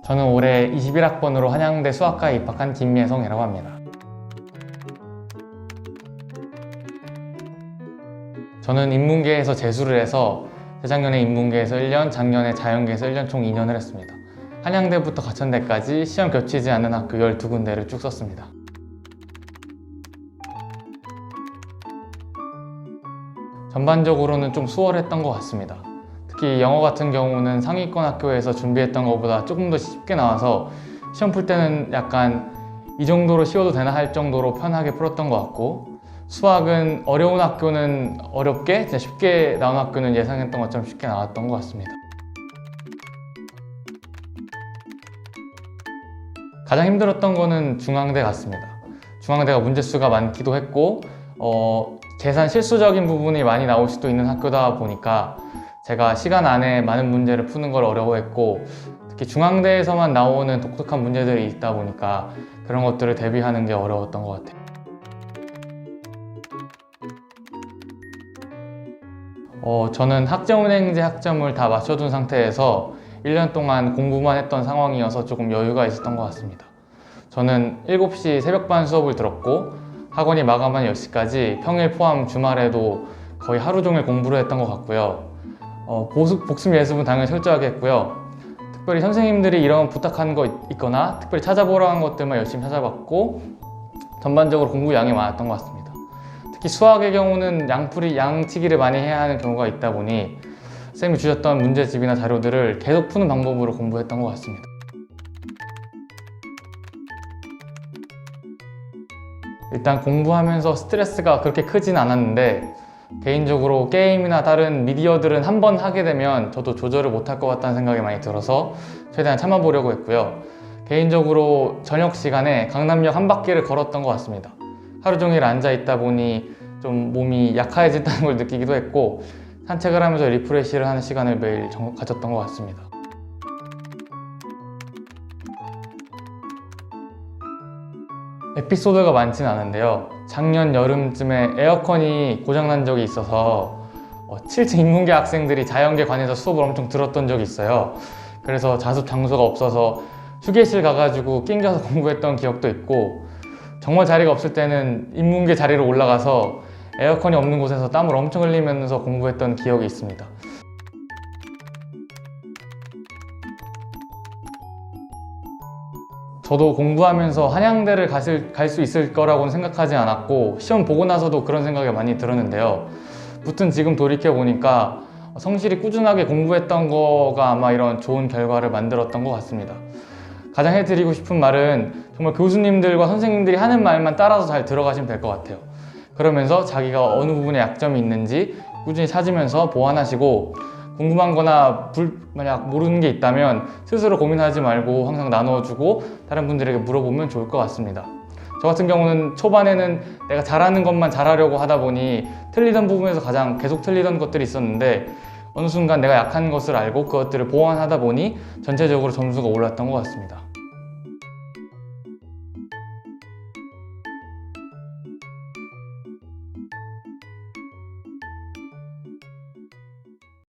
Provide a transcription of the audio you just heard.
저는 올해 21학번으로 한양대 수학과에 입학한 김예성이라고 합니다. 저는 인문계에서 재수를 해서 재작년에 인문계에서 1년, 작년에 자연계에서 1년 총 2년을 했습니다. 한양대부터 가천대까지 시험 겹치지 않는 학교 12군데를 쭉 썼습니다. 전반적으로는 좀 수월했던 것 같습니다. 특히 영어 같은 경우는 상위권 학교에서 준비했던 것보다 조금 더 쉽게 나와서 시험 풀 때는 약간 이 정도로 쉬워도 되나 할 정도로 편하게 풀었던 것 같고, 수학은 어려운 학교는 어렵게, 진짜 쉽게 나온 학교는 예상했던 것처럼 쉽게 나왔던 것 같습니다. 가장 힘들었던 거는 중앙대 같습니다. 중앙대가 문제수가 많기도 했고 계산 실수적인 부분이 많이 나올 수도 있는 학교다 보니까 제가 시간 안에 많은 문제를 푸는 걸 어려워했고, 특히 중앙대에서만 나오는 독특한 문제들이 있다 보니까 그런 것들을 대비하는 게 어려웠던 것 같아요. 저는 학점은행제 학점을 다 맞춰둔 상태에서 1년 동안 공부만 했던 상황이어서 조금 여유가 있었던 것 같습니다. 저는 7시 새벽반 수업을 들었고 학원이 마감한 10시까지 평일 포함 주말에도 거의 하루 종일 공부를 했던 것 같고요. 복습 예습은 당연히 철저하게 했고요. 특별히 선생님들이 이런 부탁한 거 있거나 특별히 찾아보라고 한 것들만 열심히 찾아봤고, 전반적으로 공부 양이 많았던 것 같습니다. 특히 수학의 경우는 양치기를 많이 해야 하는 경우가 있다 보니 선생님이 주셨던 문제집이나 자료들을 계속 푸는 방법으로 공부했던 것 같습니다. 일단 공부하면서 스트레스가 그렇게 크진 않았는데, 개인적으로 게임이나 다른 미디어들은 한 번 하게 되면 저도 조절을 못할 것 같다는 생각이 많이 들어서 최대한 참아보려고 했고요. 개인적으로 저녁 시간에 강남역 한 바퀴를 걸었던 것 같습니다. 하루 종일 앉아 있다 보니 좀 몸이 약해진다는 걸 느끼기도 했고, 산책을 하면서 리프레시를 하는 시간을 매일 가졌던 것 같습니다. 에피소드가 많지는 않은데요. 작년 여름쯤에 에어컨이 고장난 적이 있어서 7층 인문계 학생들이 자연계 관해서 수업을 엄청 들었던 적이 있어요. 그래서 자습 장소가 없어서 휴게실 가가지고 낑겨서 공부했던 기억도 있고, 정말 자리가 없을 때는 인문계 자리로 올라가서 에어컨이 없는 곳에서 땀을 엄청 흘리면서 공부했던 기억이 있습니다. 저도 공부하면서 한양대를 갈 수 있을 거라고는 생각하지 않았고, 시험 보고 나서도 그런 생각이 많이 들었는데요. 무튼 지금 돌이켜보니까 성실히 꾸준하게 공부했던 거가 아마 이런 좋은 결과를 만들었던 것 같습니다. 가장 해드리고 싶은 말은 정말 교수님들과 선생님들이 하는 말만 따라서 잘 들어가시면 될 것 같아요. 그러면서 자기가 어느 부분에 약점이 있는지 꾸준히 찾으면서 보완하시고, 궁금한 거나 만약 모르는 게 있다면 스스로 고민하지 말고 항상 나눠주고 다른 분들에게 물어보면 좋을 것 같습니다. 저 같은 경우는 초반에는 내가 잘하는 것만 잘하려고 하다 보니 틀리던 부분에서 가장 계속 틀리던 것들이 있었는데, 어느 순간 내가 약한 것을 알고 그것들을 보완하다 보니 전체적으로 점수가 올랐던 것 같습니다.